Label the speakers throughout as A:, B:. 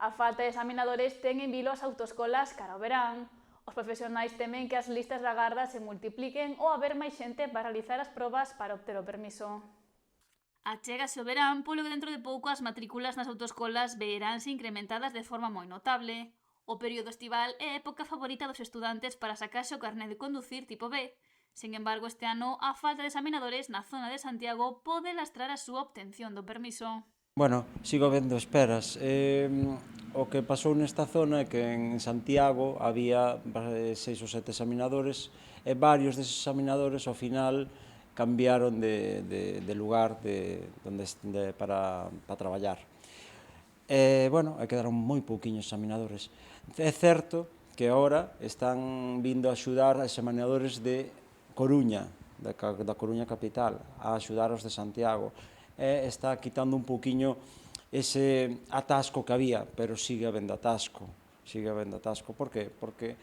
A: A falta de examinadores ten en vilo as autoescolas cara ao verán. Os profesionais temen que as listas de agarda se multipliquen ou haber máis xente para realizar as probas para obter o permiso. Achégase o verán, polo que dentro de pouco as matrículas nas autoescolas veránse incrementadas de forma moi notable. O período estival é a época favorita dos estudantes para sacarse o carné de conducir tipo B. Sen embargo, este ano, a falta de examinadores na zona de Santiago pode lastrar a súa obtención do permiso.
B: Bueno, sigo vendo esperas. O que pasou nesta zona é que en Santiago había 6 ou 7 examinadores e varios deses examinadores ao final cambiaron de lugar para traballar. Bueno, quedaron moi pouquiños examinadores. É certo que agora están vindo a axudar a examinadores de Coruña, da Coruña capital, a axudar os de Santiago. Está quitando un pouquiño ese atasco que había, pero sigue habendo atasco. Por que? Porque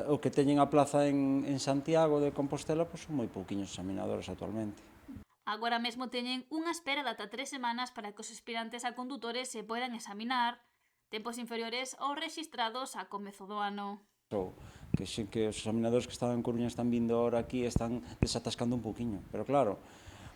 B: o que teñen a plaza en Santiago de Compostela son moi pouquiños examinadores actualmente.
A: Agora mesmo teñen unha espera de ata 3 semanas para que os aspirantes a condutores se poidan examinar, tempos inferiores aos rexistrados a comezo do ano.
B: Que os examinadores que estaban en Coruña están vindo ahora aquí e están desatascando un pouquiño, pero claro,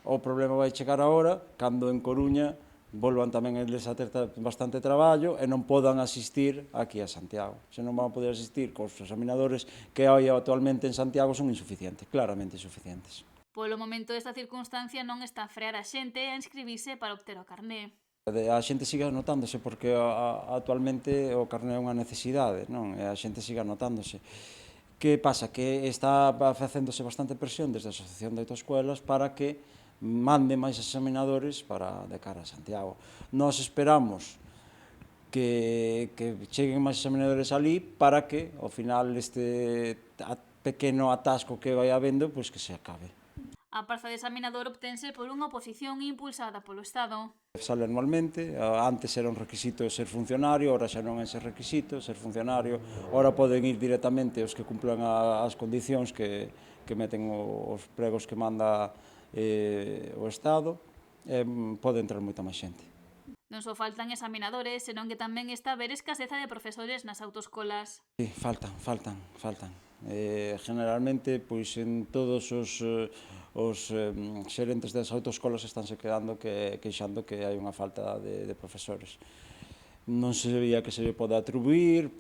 B: o problema vai chegar agora cando en Coruña volvan tamén eles a ter bastante traballo e non podan asistir aquí a Santiago. Se non van a poder asistir cos examinadores que hai actualmente en Santiago son insuficientes, claramente insuficientes.
A: Polo momento esta circunstancia non está a frear a xente a inscribirse para obter o carné.
B: A xente siga anotándose porque actualmente o carné é unha necesidade, non? E a xente siga anotándose. Que pasa? Que está facéndose bastante presión desde a Asociación de Autoescuelas para que mande máis examinadores de cara a Santiago. Nós esperamos que cheguen máis examinadores alí para que, ao final, este pequeno atasco que vai habendo, pois que se acabe.
A: A praza de examinador obtense por unha oposición impulsada polo Estado.
B: Sale anualmente, antes era un requisito ser funcionario, ora xa non é ese requisito, ser funcionario, ora poden ir directamente os que cumplan as condicións que meten os pregos que manda o Estado, pode entrar moita máis xente.
A: Non só faltan examinadores, senón que tamén está a haber escaseza de profesores nas autoescolas.
B: Sí, faltan. Generalmente, pois en todos os xerentes das autoescolas estánse queixando que hai unha falta de profesores. Non sabía que se lle pode atribuir,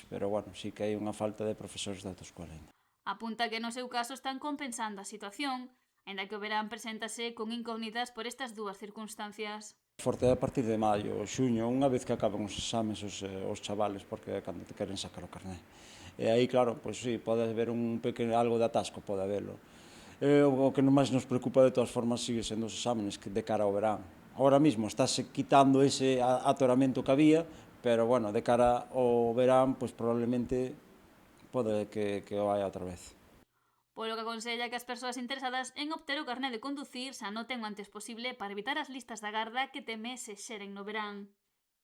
B: pero bueno, sí que hai unha falta de profesores de autoescola ainda.
A: Apunta que no seu caso están compensando a situación, aínda que o verán preséntase con incógnitas por estas dúas circunstancias.
B: Forte a partir de maio, xuño, unha vez que acaban os exames os chavales, porque é cando te queren sacar o carné. E aí, claro, pois sí, pode haber algo de atasco, pode habelo. O que máis nos preocupa de todas formas sigue sendo os exámenes de cara ao verán. Ahora mismo estáse quitando ese atoramento que había, pero bueno, de cara ao verán, pois probablemente pode que o haya outra vez.
A: Polo que aconsella que as persoas interesadas en obter o carné de conducir se anoten o antes posible para evitar as listas de agarda que teme se xeren no verán.